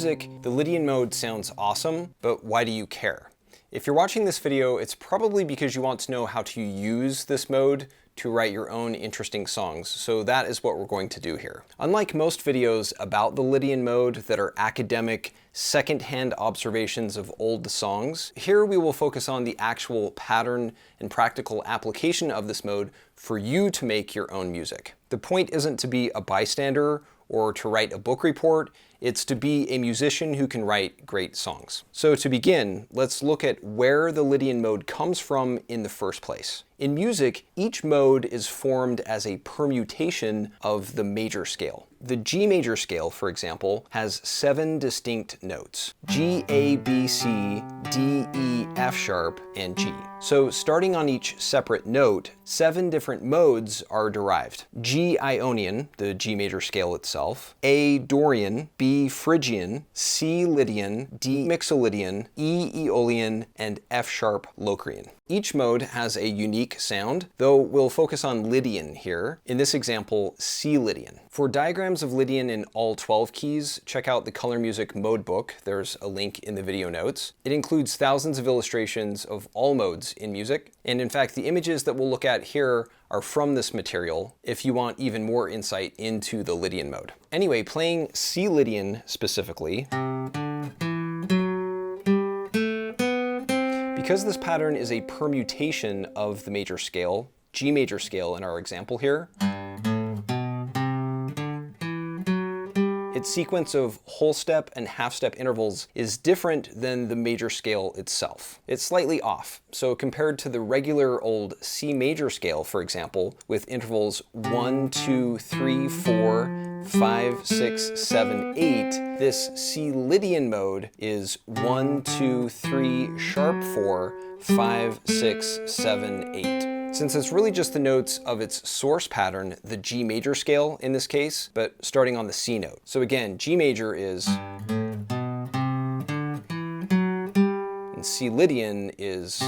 music, the Lydian mode sounds awesome, but why do you care? If you're watching this video, it's probably because you want to know how to use this mode to write your own interesting songs, so that is what we're going to do here. Unlike most videos about the Lydian mode that are academic, second-hand observations of old songs, here we will focus on the actual pattern and practical application of this mode for you to make your own music. The point isn't to be a bystander or to write a book report, it's to be a musician who can write great songs. So to begin, let's look at where the Lydian mode comes from in the first place. In music, each mode is formed as a permutation of the major scale. The G major scale, for example, has 7 distinct notes: G, A, B, C, D, E, F sharp, and G. So starting on each separate note, 7 different modes are derived. G Ionian, the G major scale itself, A Dorian, B Phrygian, C Lydian, D Mixolydian, E Aeolian, and F sharp Locrian. Each mode has a unique sound, though we'll focus on Lydian here. In this example, C Lydian. For diagrams of Lydian in all 12 keys, check out the Color Music Mode book. There's a link in the video notes. It includes thousands of illustrations of all modes in music. And in fact, the images that we'll look at here are from this material if you want even more insight into the Lydian mode. Anyway, playing C Lydian specifically, because this pattern is a permutation of the major scale, G major scale in our example here, its sequence of whole step and half step intervals is different than the major scale itself. It's slightly off. So compared to the regular old C major scale, for example, with intervals 1, 2, 3, 4, 5, 6, 7, 8, this C Lydian mode is 1, 2, 3, sharp 4, 5, 6, 7, 8. Since it's really just the notes of its source pattern, the G major scale in this case, but starting on the C note. So again, G major is, and C Lydian is.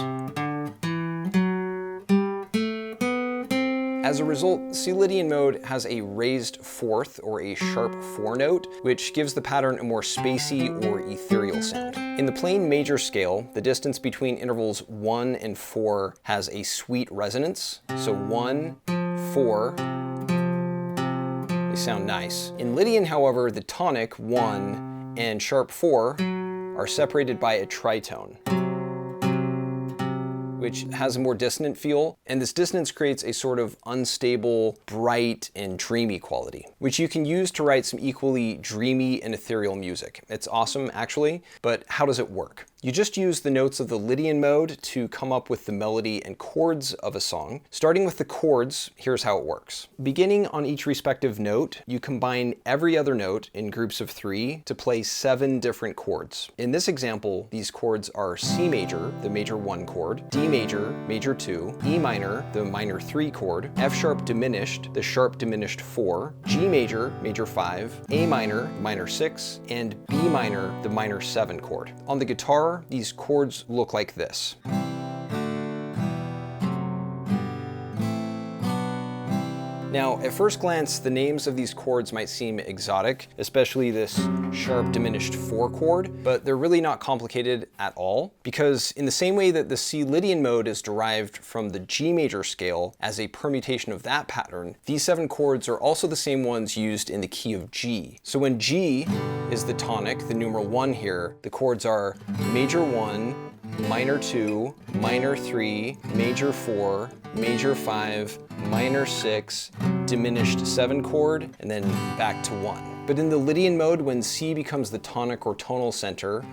As a result, C Lydian mode has a raised fourth or a sharp 4 note, which gives the pattern a more spacey or ethereal sound. In the plain major scale, the distance between intervals 1 and 4 has a sweet resonance. So 1, 4, they sound nice. In Lydian, however, the tonic 1 and sharp 4 are separated by a tritone, which has a more dissonant feel, and this dissonance creates a sort of unstable, bright, and dreamy quality, which you can use to write some equally dreamy and ethereal music. It's awesome, actually, but how does it work? You just use the notes of the Lydian mode to come up with the melody and chords of a song. Starting with the chords, here's how it works. Beginning on each respective note, you combine every other note in groups of 3 to play 7 different chords. In this example, these chords are C major, the major 1 chord, D major, major 2, E minor, the minor 3 chord, F sharp diminished, the sharp diminished 4, G major, major 5, A minor, minor 6, and B minor, the minor 7 chord. On the guitar, these chords look like this. Now, at first glance, the names of these chords might seem exotic, especially this sharp diminished 4 chord, but they're really not complicated at all, because in the same way that the C Lydian mode is derived from the G major scale as a permutation of that pattern, these 7 chords are also the same ones used in the key of G. So when G is the tonic, the numeral 1 here, the chords are major 1, minor 2, minor 3, major 4, major 5, minor 6, diminished 7 chord, and then back to 1. But in the Lydian mode, when C becomes the tonic or tonal center,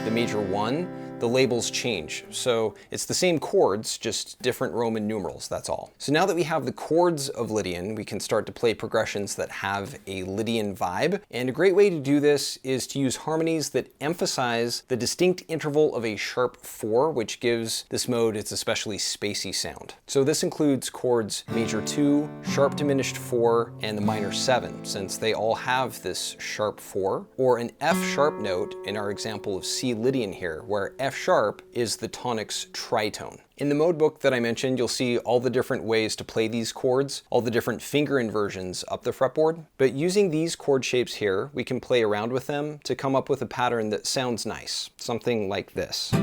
the major 1, the labels change. So it's the same chords, just different Roman numerals, that's all. So now that we have the chords of Lydian, we can start to play progressions that have a Lydian vibe. And a great way to do this is to use harmonies that emphasize the distinct interval of a sharp 4, which gives this mode its especially spacey sound. So this includes chords major 2, sharp diminished 4, and the minor 7, since they all have this sharp 4, or an F sharp note in our example of C Lydian here, where F F sharp is the tonic's tritone. In the mode book that I mentioned, you'll see all the different ways to play these chords, all the different finger inversions up the fretboard. But using these chord shapes here, we can play around with them to come up with a pattern that sounds nice, something like this.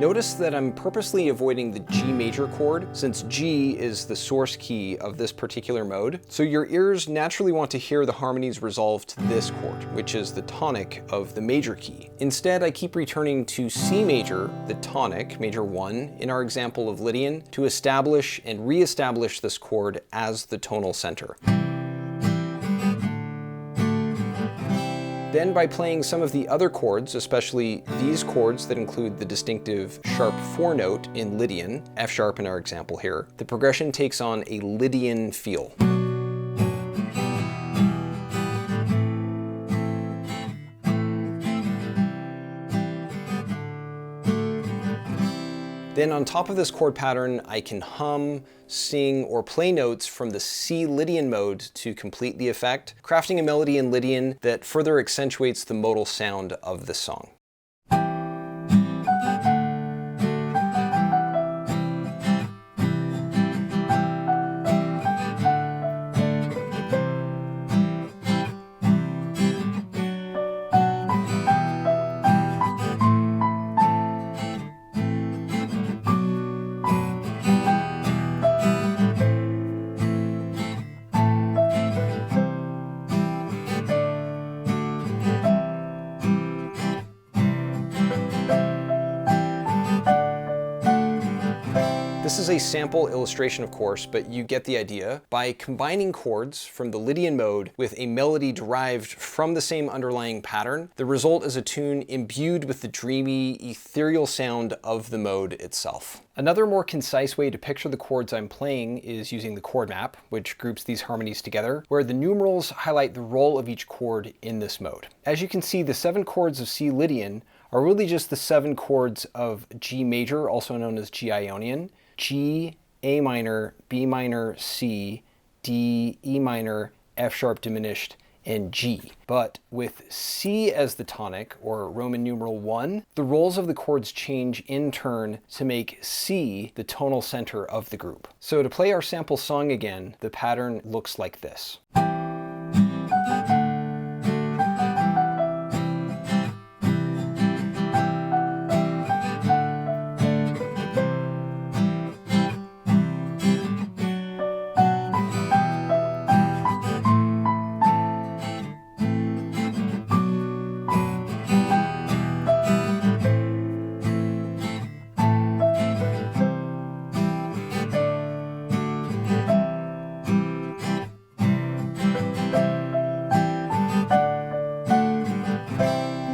Notice that I'm purposely avoiding the G major chord since G is the source key of this particular mode. So your ears naturally want to hear the harmonies resolve to this chord, which is the tonic of the major key. Instead, I keep returning to C major, the tonic, major 1, in our example of Lydian, to establish and re-establish this chord as the tonal center. Then by playing some of the other chords, especially these chords that include the distinctive sharp 4 note in Lydian, F sharp in our example here, the progression takes on a Lydian feel. Then on top of this chord pattern, I can hum, sing, or play notes from the C Lydian mode to complete the effect, crafting a melody in Lydian that further accentuates the modal sound of the song. This is a sample illustration, of course, but you get the idea. By combining chords from the Lydian mode with a melody derived from the same underlying pattern, the result is a tune imbued with the dreamy, ethereal sound of the mode itself. Another more concise way to picture the chords I'm playing is using the ChordMap, which groups these harmonies together, where the numerals highlight the role of each chord in this mode. As you can see, the 7 chords of C Lydian are really just the 7 chords of G major, also known as G Ionian, G, A minor, B minor, C, D, E minor, F sharp diminished, and G. But with C as the tonic, or Roman numeral 1, the roles of the chords change in turn to make C the tonal center of the group. So to play our sample song again, the pattern looks like this.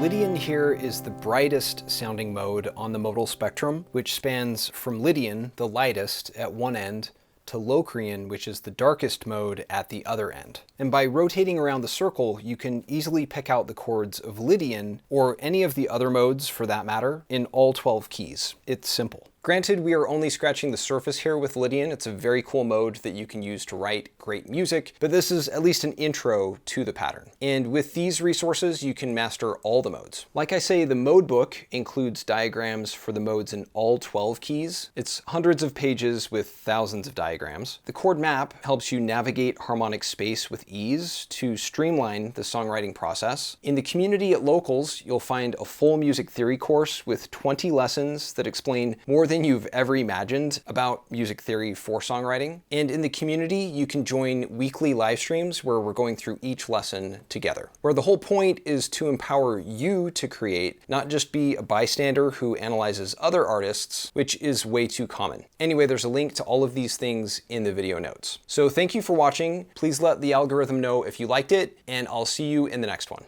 Lydian here is the brightest sounding mode on the modal spectrum, which spans from Lydian, the lightest, at one end, to Locrian, which is the darkest mode at the other end. And by rotating around the circle, you can easily pick out the chords of Lydian, or any of the other modes for that matter, in all 12 keys. It's simple. Granted, we are only scratching the surface here with Lydian. It's a very cool mode that you can use to write great music, but this is at least an intro to the pattern. And with these resources, you can master all the modes. Like I say, the mode book includes diagrams for the modes in all 12 keys. It's hundreds of pages with thousands of diagrams. The ChordMap helps you navigate harmonic space with ease to streamline the songwriting process. In the community at Locals, you'll find a full music theory course with 20 lessons that explain more than you've ever imagined about music theory for songwriting. And in the community, you can join weekly live streams where we're going through each lesson together, where the whole point is to empower you to create, not just be a bystander who analyzes other artists, which is way too common. Anyway, there's a link to all of these things in the video notes. So thank you for watching. Please let the algorithm know if you liked it, and I'll see you in the next one.